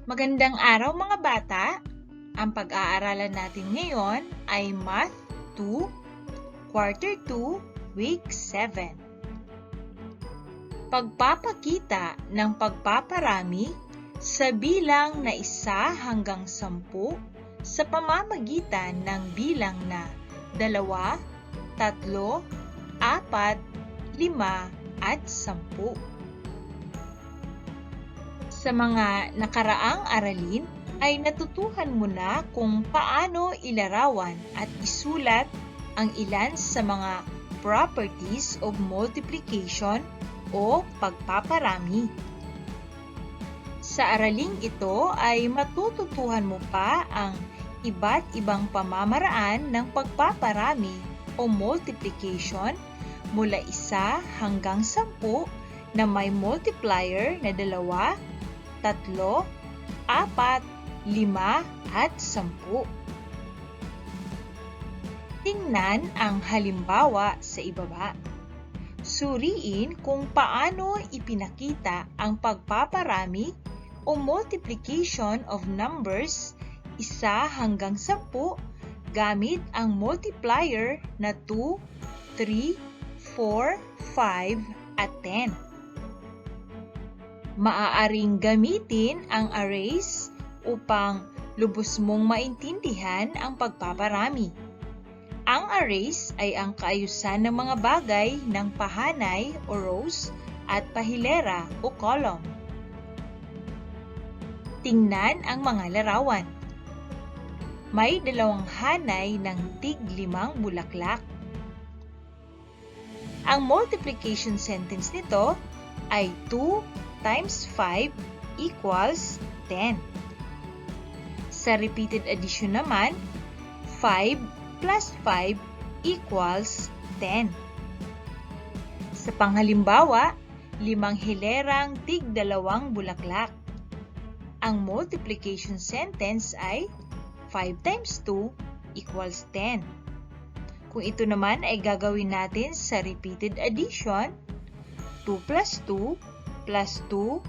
Magandang araw mga bata! Ang pag-aaralan natin ngayon ay Math 2, Quarter 2, Week 7. Pagpapakita ng pagpaparami sa bilang na 1 hanggang 10 sa pamamagitan ng bilang na 2, 3, 4, 5 at 10. Sa mga nakaraang aralin ay natutuhan mo na kung paano ilarawan at isulat ang ilan sa mga properties of multiplication o pagpaparami. Sa araling ito ay matututuhan mo pa ang iba't ibang pamamaraan ng pagpaparami o multiplication mula 1 hanggang 10 na may multiplier na 2, 3, 4, 5 at 10. Tingnan ang halimbawa sa ibaba. Suriin kung paano ipinakita ang pagpaparami o multiplication of numbers 1 hanggang 10 gamit ang multiplier na 2, 3, 4, 5 at 10. Maaaring gamitin ang arrays upang lubos mong maintindihan ang pagpaparami. Ang arrays ay ang kaayusan ng mga bagay ng pahanay o rows at pahilera o column. Tingnan ang mga larawan. May 2 hanay ng tig-5 bulaklak. Ang multiplication sentence nito ay 2 times 5 equals 10. Sa repeated addition naman, 5 plus 5 equals 10. Sa panghalimbawa, 5 hilerang tig-2 bulaklak. Ang multiplication sentence ay 5 times 2 equals 10. Kung ito naman ay gagawin natin sa repeated addition, 2 plus 2 plus 2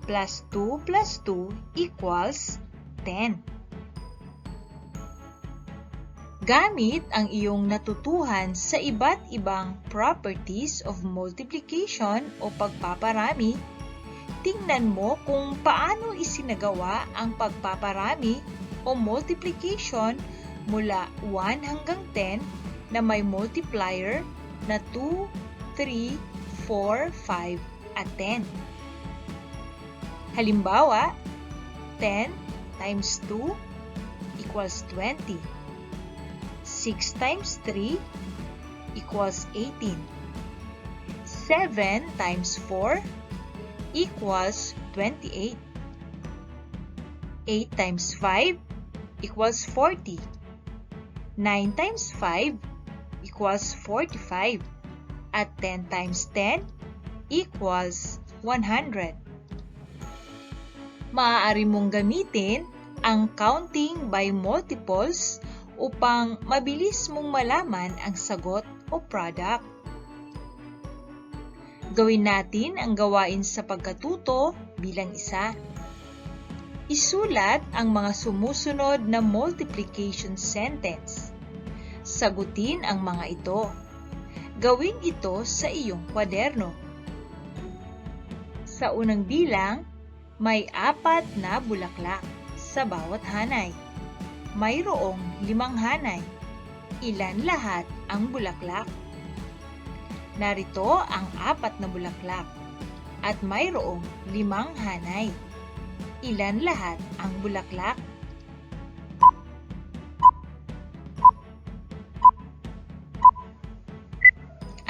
plus 2 plus 2 equals 10. Gamit ang iyong natutuhan sa iba't ibang properties of multiplication o pagpaparami, tingnan mo kung paano isinagawa ang pagpaparami o multiplication mula 1 hanggang 10 na may multiplier na 2, 3, 4, 5 at 10. Halimbawa, 10 times 2 equals 20. 6 times 3 equals 18. 7 times 4 equals 28. 8 times 5 equals 40. 9 times 5 equals 45. At 10 times 10 equals 100. Maaari mong gamitin ang counting by multiples upang mabilis mong malaman ang sagot o product. Gawin natin ang gawain sa pagkatuto bilang 1. Isulat ang mga sumusunod na multiplication sentence. Sagutin ang mga ito. Gawin ito sa iyong kwaderno. Sa unang bilang, may 4 na bulaklak sa bawat hanay. Mayroong 5 hanay. Ilan lahat ang bulaklak? Narito ang 4 na bulaklak at mayroong 5 hanay. Ilan lahat ang bulaklak?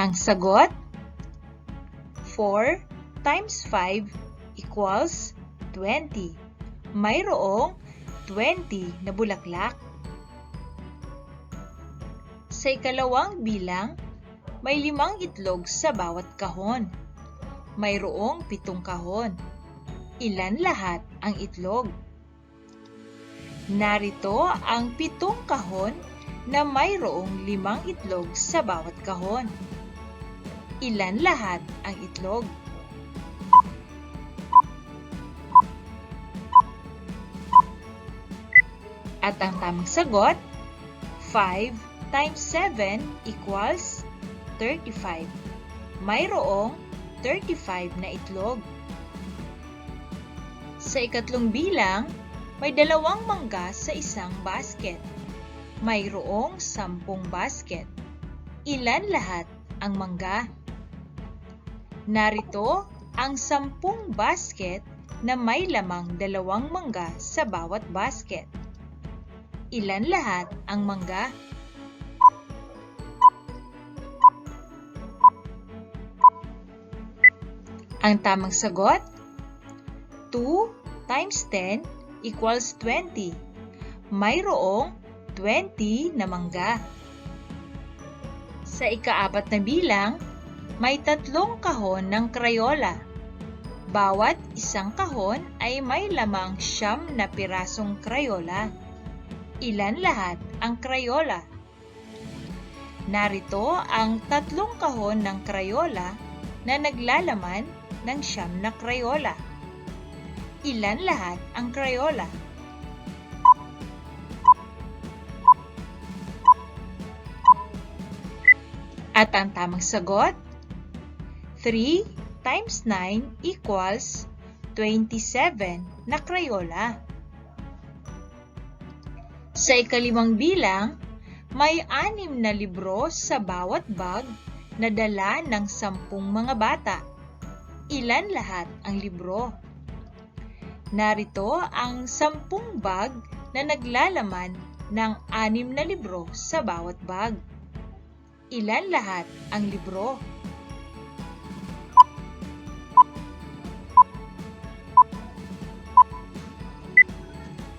Ang sagot, 4 times 5 equals 20. Mayroong 20 na bulaklak. Sa ikalawang bilang, may 5 itlog sa bawat kahon. Mayroong 7 kahon. Ilan lahat ang itlog? Narito ang 7 kahon na mayroong 5 itlog sa bawat kahon. Ilan lahat ang itlog? At ang tamang sagot, 5 times 7 equals 35. Mayroong 35 na itlog. Sa ikatlong bilang, may 2 mangga sa isang basket. Mayroong 10 basket. Ilan lahat ang mangga? Narito ang 10 basket na may lamang 2 mangga sa bawat basket. Ilan lahat ang mangga? Ang tamang sagot, 2 times 10 equals 20. Mayroong 20 na mangga. Sa ika-4 na bilang, may 3 kahon ng Crayola. Bawat isang kahon ay may lamang 9 na pirasong Crayola. Ilan lahat ang Crayola? Narito ang 3 kahon ng Crayola na naglalaman ng 9 na Crayola. Ilan lahat ang Crayola? At ang tamang sagot, 3 times 9 equals 27 na Crayola. Sa ika-5 bilang, may 6 na libro sa bawat bag na dala ng 10 mga bata. Ilan lahat ang libro? Narito ang 10 bag na naglalaman ng 6 na libro sa bawat bag. Ilan lahat ang libro?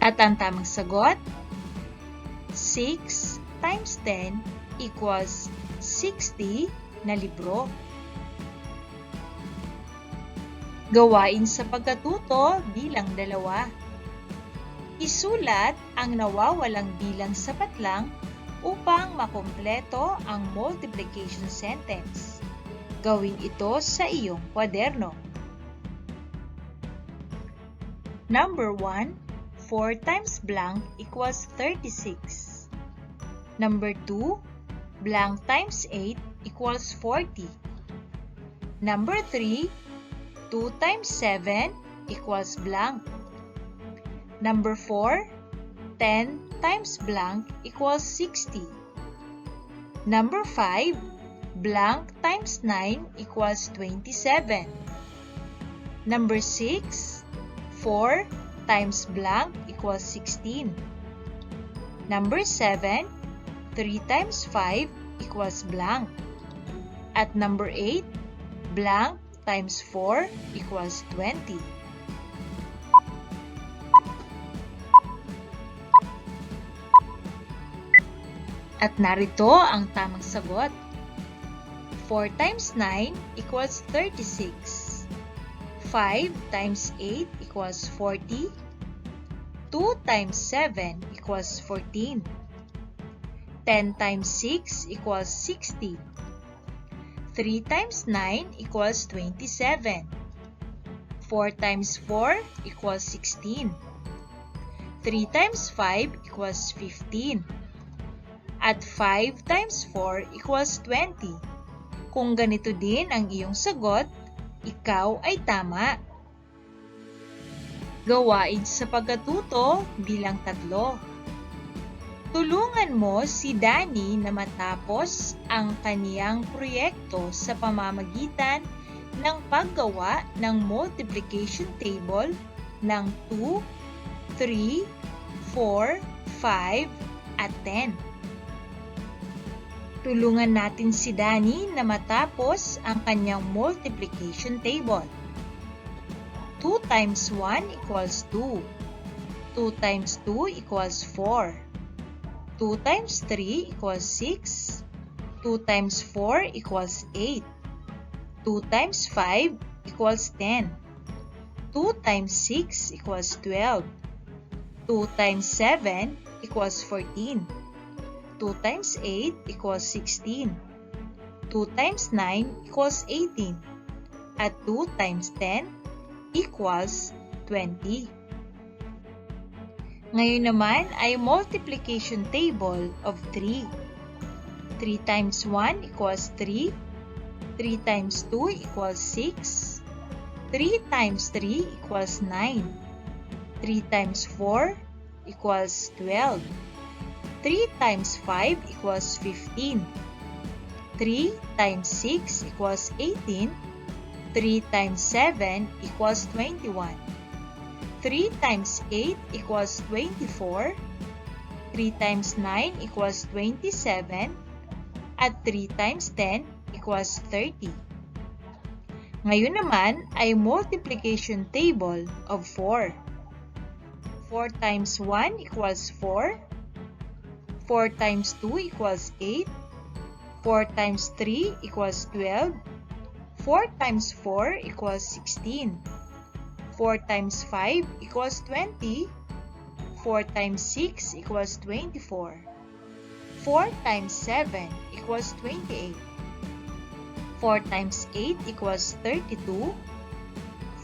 At ang tamang sagot, 6 times 10 equals 60 na libro. Gawain sa pagkatuto bilang 2. Isulat ang nawawalang bilang sapat lang upang makumpleto ang multiplication sentence. Gawin ito sa iyong kwaderno. Number 1, 4 times blank equals 36. Number 2, blank times 8 equals 40. Number 3, 2 times 7 equals blank. Number 4, 10 times blank equals 60. Number 5, blank times 9 equals 27. Number 6, 4 times blank equals 16. Number 7, 3 times 5 equals blank. At number 8, blank times 4 equals 20. At narito ang tamang sagot. 4 times 9 equals 36. 5 times 8 equals 40. 2 times 7 equals 14. 10 times 6 equals 60. 3 times 9 equals 27. 4 times 4 equals 16. 3 times 5 equals 15. At 5 times 4 equals 20. Kung ganito din ang iyong sagot, ikaw ay tama. Gawain sa pagkatuto bilang 3. Tulungan mo si Danny na matapos ang kaniyang proyekto sa pamamagitan ng paggawa ng multiplication table ng 2, 3, 4, 5, at 10. Tulungan natin si Danny na matapos ang kanyang multiplication table. 2 times 1 equals 2. 2 times 2 equals 4. 2 times 3 equals 6. 2 times 4 equals 8. 2 times 5 equals 10. 2 times 6 equals 12. 2 times 7 equals 14. 2 times 8 equals 16. 2 times 9 equals 18. At 2 times 10 equals 20. Ngayon naman ay multiplication table of 3. 3 times 1 equals 3. 3 times 2 equals 6. 3 times 3 equals 9. 3 times 4 equals 12. 3 times 5 equals 15. 3 times 6 equals 18. 3 times 7 equals 21. 3 times 8 equals 24. 3 times 9 equals 27. At 3 times 10 equals 30. Ngayon naman ay multiplication table of 4. 4 times 1 equals 4. 4 times 2 equals 8. 4 times 3 equals 12. 4 times 4 equals 16. 4 times 5 equals 20. 4 times 6 equals 24. 4 times 7 equals 28. 4 times 8 equals 32.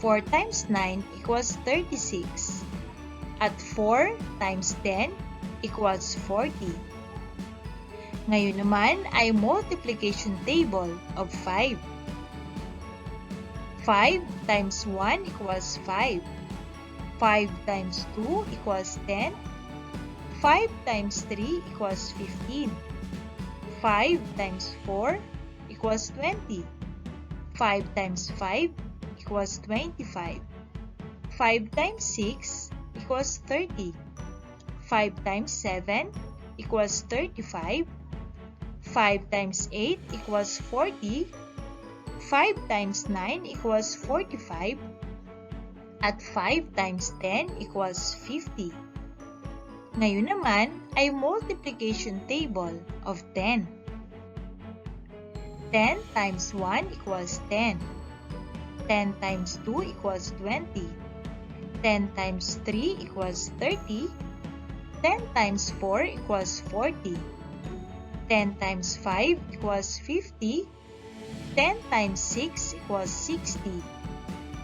4 times 9 equals 36. At 4 times 10 equals 40. Ngayon naman ay multiplication table of 5. 5 times 1 equals 5. 5 times 2 equals 10. 5 times 3 equals 15. 5 times 4 equals 20. 5 times 5 equals 25. 5 times 6 equals 30. 5 times 7 equals 35. 5 times 8 equals 40. 5 times 9 equals 45. At 5 times 10 equals 50. Ngayon naman ay multiplication table of 10. 10 times 1 equals 10. 10 times 2 equals 20. 10 times 3 equals 30. 10 times 4 equals 40. 10 times 5 equals 50. 10 times 6 equals 60.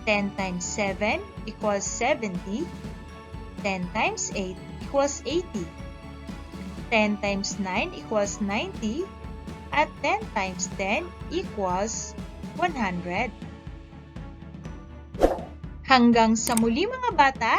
10 times 7 equals 70. 10 times 8 equals 80. 10 times 9 equals 90. At 10 times 10 equals 100. Hanggang sa muli mga bata,